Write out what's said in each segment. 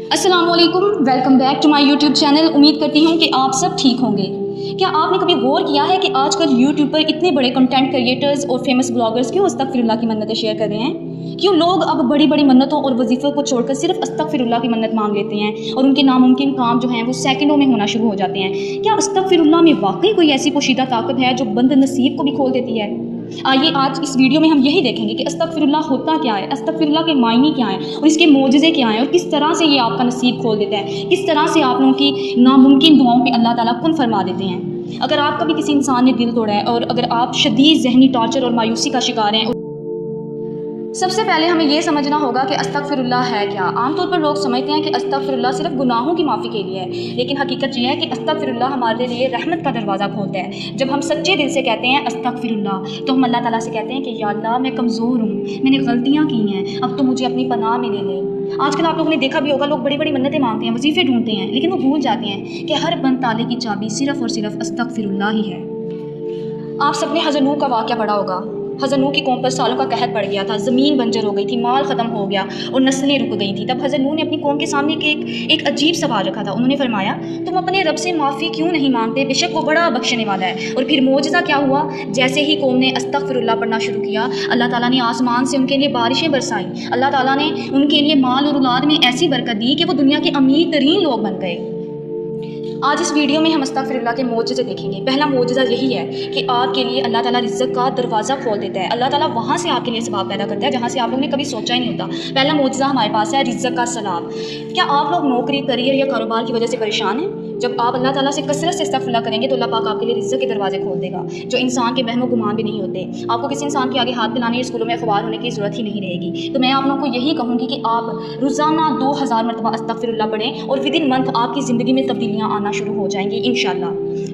अस्सलाम वालेकुम, welcome back to my YouTube channel. उम्मीद करती हूँ कि आप सब ठीक होंगे। क्या आपने कभी गौर किया है कि आजकल यूट्यूब पर इतने बड़े कंटेंट क्रिएटर्स और फेमस ब्लॉगर्स क्यों अस्तगफिरुल्लाह की मन्नतें शेयर कर रहे हैं? क्यों लोग अब बड़ी बड़ी मन्नतों और वजीफ़ों को छोड़कर सिर्फ अस्तगफिरुल्लाह की मन्नत मांग लेते हैं और उनके नामुमकिन काम जो हैं वो सेकंडों में होना शुरू हो जाते हैं? क्या अस्तगफिरुल्लाह में वाकई कोई ऐसी पोशीदा ताकत है जो बंद नसीब को भी खोल देती है? आइए आज इस वीडियो में हम यही देखेंगे कि अस्तगफिरुल्लाह होता क्या है, अस्तगफिरुल्लाह के मायने क्या हैं और इसके मोजज़े क्या हैं और किस तरह से ये आपका नसीब खोल देता है, किस तरह से आप लोगों की नामुमकिन दुआओं पे अल्लाह ताला कुन फरमा देते हैं। अगर आपका भी किसी इंसान ने दिल तोड़ा है और अगर आप शदीद ज़हनी टॉर्चर और मायूसी का शिकार हैं, सबसे पहले हमें ये समझना होगा कि अस्तगफिरुल्लाह है क्या। आमतौर पर लोग समझते हैं कि अस्तगफिरुल्लाह सिर्फ गुनाहों की माफ़ी के लिए है, लेकिन हकीकत ये है कि अस्तगफिरुल्लाह हमारे लिए रहमत का दरवाज़ा खोलता है। जब हम सच्चे दिल से कहते हैं अस्तगफिरुल्लाह, तो हम अल्लाह ताला से कहते हैं कि या अल्लाह मैं कमज़ोर हूँ, मैंने गलतियाँ की हैं, अब तो मुझे अपनी पनाह में ले ले। आजकल आप लोगों ने देखा भी होगा, लोग बड़ी बड़ी मन्नतें मांगते हैं, वजीफ़े ढूंढते हैं, लेकिन वो भूल जाते हैं कि हर बंद ताले की चाबी सिर्फ़ और सिर्फ अस्तगफिरुल्लाह ही है। आप सबने हज़रत नूह का वाक़या पढ़ा होगा। हज़रत नूह की कौम पर सालों का कहर पड़ गया था, ज़मीन बंजर हो गई थी, माल ख़त्म हो गया और नस्लें रुक गई थी। तब हज़रत नूह ने अपनी कौम के सामने एक अजीब सवाल रखा था। उन्होंने फरमाया, तुम अपने रब से माफ़ी क्यों नहीं मांगते, बेशक वो बड़ा बख्शने वाला है। और फिर मोजज़ा क्या हुआ, जैसे ही कौम ने अस्तगफिरुल्लाह पढ़ना शुरू किया, अल्लाह ताला ने आसमान से उनके लिए बारिशें बरसाई। अल्लाह ताला ने उनके लिए माल और औलाद में ऐसी बरकत दी कि वो दुनिया के अमीर तरीन लोग बन गए। आज इस वीडियो में हम अस्तगफिरुल्लाह के मोजज़े देखेंगे। पहला मोजज़ा यही है कि आपके लिए अल्लाह ताला रिज़्क़ का दरवाज़ा खोल देता है। अल्लाह ताला वहाँ से आपके लिए सवाब पैदा करता है जहाँ से आप लोगों ने कभी सोचा ही नहीं होता। पहला मोजज़ा हमारे पास है रिज़्क़ का सलाब। क्या आप लोग नौकरी, करियर या कारोबार की वजह से परेशान हैं? जब आप अल्लाह ताला से कसरत से अस्तगफिरुल्लाह करेंगे तो अल्लाह पाक आपके लिए रिज़्क़ के दरवाजे खोल देगा जो इंसान के वहम गुमान भी नहीं होते। आपको किसी इंसान के आगे हाथ फैलाने या स्कूलों में अखबार होने की ज़रूरत ही नहीं रहेगी। तो मैं आप लोगों को यही कहूँगी कि आप रोज़ाना 2000 मरतबा अस्तगफिरुल्लाह पढ़ें और विदिन मंथ आपकी ज़िंदगी में तब्दीलियाँ आना शुरू हो जाएंगी इंशाअल्लाह।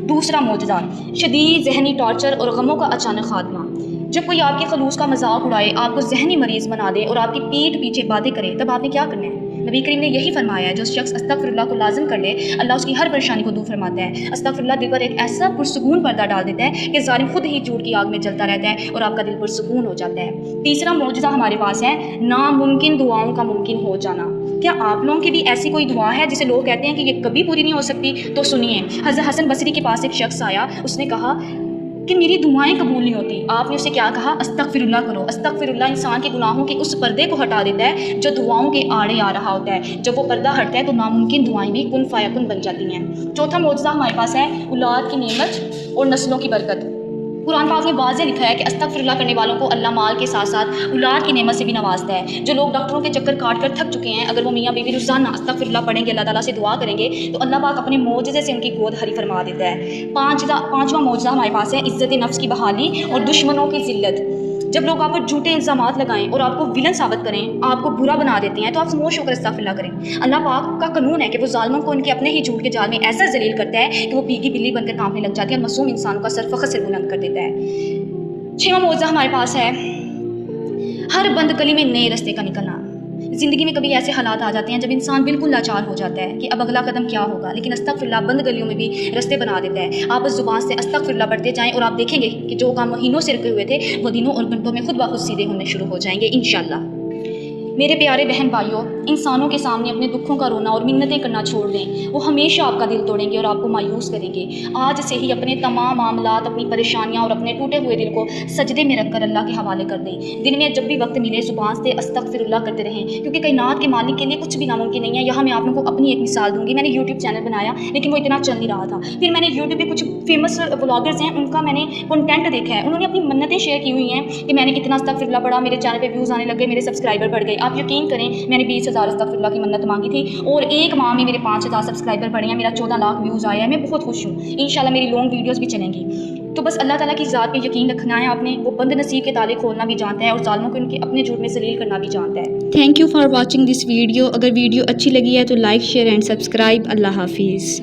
दूसरा मोजज़ा, शदीद ज़हनी टॉर्चर और गमों का अचानक खात्मा। जब कोई आपके खलूस का मजाक उड़ाए, आपको ज़हनी मरीज़ बना दे और आपकी पीठ पीछे बातें करे, तब आपने क्या करना है? नबी करीम ने यही फरमाया है, जो शख्स अस्तगफिरुल्लाह को लाज़िम कर ले, अल्लाह उसकी हर परेशानी को दूर फरमाता है। अस्तगफिरुल्लाह दिल पर एक ऐसा पुरसुकून पर्दा डाल देता है कि ज़ालिम खुद ही झूठ की आग में जलता रहता है और आपका दिल पुरसुकून हो जाता है। तीसरा मौजज़ा हमारे पास है नामुमकिन दुआओं का मुमकिन हो जाना। क्या आप लोगों की भी ऐसी कोई दुआ है जिसे लोग कहते हैं कि ये कभी पूरी नहीं हो सकती? तो सुनिए, हज़रत हसन बसरी के पास एक शख्स आया, उसने कहा कि मेरी दुआएं कबूल नहीं होती। आपने उसे क्या कहा? अस्तगफिरुल्लाह करो। अस्तगफिरुल्लाह इंसान के गुनाहों के उस पर्दे को हटा देता है जो दुआओं के आड़े आ रहा होता है। जब वो पर्दा हटता है तो नामुमकिन दुआएं भी कुन फायकुन बन जाती हैं। चौथा मौजज़ा हमारे पास है औलाद की नेमत और नस्लों की बरकत। कुरान पाक में वाज़ेह लिखा है कि अस्तगफिरुल्लाह करने वालों को अल्लाह माल के साथ साथ औलाद की नेमत से भी नवाजता है। जो लोग डॉक्टरों के चक्कर काट कर थक चुके हैं, अगर वो मियाँ बीवी रोज़ाना अस्तगफिरुल्लाह पढ़ेंगे, अल्लाह ताला से दुआ करेंगे, तो अल्लाह पाक अपने मोजज़े से उनकी गोद हरी फरमा देता है। पाँचवा मोजज़ा हमारे पास है इज़्ज़त नफ्स की बहाली और दुश्मनों की ज़िल्लत। जब लोग आप पर झूठे इल्ज़ामात लगाएं और आपको विलन साबित करें, आपको बुरा बना देते हैं, तो आप खामोश होकर अस्तगफिरुल्लाह करें। अल्लाह पाक का कानून है कि वो ज़ालिमों को उनके अपने ही झूठ के जाल में ऐसा जलील करता है कि वो भीगी बिल्ली बनकर कांपने लग जाती है और मासूम इंसानों का सर फ़ख्र से बुलंद कर देता है। छठवां मौजज़ा हमारे पास है हर बंद गली में नए रास्ते का निकलना। ज़िंदगी में कभी ऐसे हालात आ जाते हैं जब इंसान बिल्कुल लाचार हो जाता है कि अब अगला कदम क्या होगा, लेकिन अस्तगफिरुल्लाह बंद गलियों में भी रास्ते बना देता है। आप उस ज़ुबान से अस्तगफिरुल्लाह पढ़ते जाएं और आप देखेंगे कि जो काम महीनों से रुके हुए थे वो दिनों और घंटों में खुद ब खुद सीधे होने शुरू हो जाएंगे इंशाअल्लाह। मेरे प्यारे बहन भाइयों, इंसानों के सामने अपने दुखों का रोना और मिन्नतें करना छोड़ दें। वो हमेशा आपका दिल तोड़ेंगे और आपको मायूस करेंगे। आज से ही अपने तमाम मामलात, अपनी परेशानियां और अपने टूटे हुए दिल को सजदे में रखकर अल्लाह के हवाले कर दें। दिन में जब भी वक्त मिले ज़ुबान से अस्तगफिरुल्लाह करते रहें, क्योंकि कायनात के मालिक के लिए कुछ भी नामुमकिन नहीं है। यहाँ मैं आप लोगों को अपनी एक मिसाल दूँगी। मैंने यूट्यूब चैनल बनाया, लेकिन वो इतना चल नहीं रहा था। फिर मैंने यूट्यूब पर कुछ फेमस व्लॉगर्स हैं, उनका मैंने कंटेंट देखा है। उन्होंने अपनी मन्नतें शेयर की हुई हैं कि मैंने इतना अस्तगफिरुल्लाह पढ़ा, मेरे चैनल पर व्यूज़ आने लग गए, मेरे सब्सक्राइबर बढ़ गए। आप यकीन करें, मैंने 20,000 अस्तगफिरुल्लाह की मन्नत मांगी थी और एक माह में मेरे 5,000 सब्सक्राइबर बढ़े हैं, मेरा 14 लाख व्यूज़ आया है। मैं बहुत खुश हूँ। इंशाल्लाह मेरी लॉन्ग वीडियोस भी चलेंगी। तो बस अल्लाह ताला की ज़ात पे यकीन रखना है आपने। वो बंद नसीब के ताले खोलना भी जानता है और ज़ालिमों को उनके अपने झूठ में जलील करना भी जानता है। Thank you for watching this video. अगर वीडियो अच्छी लगी है तो लाइक, शेयर एंड सब्सक्राइब। अल्लाह हाफिज़।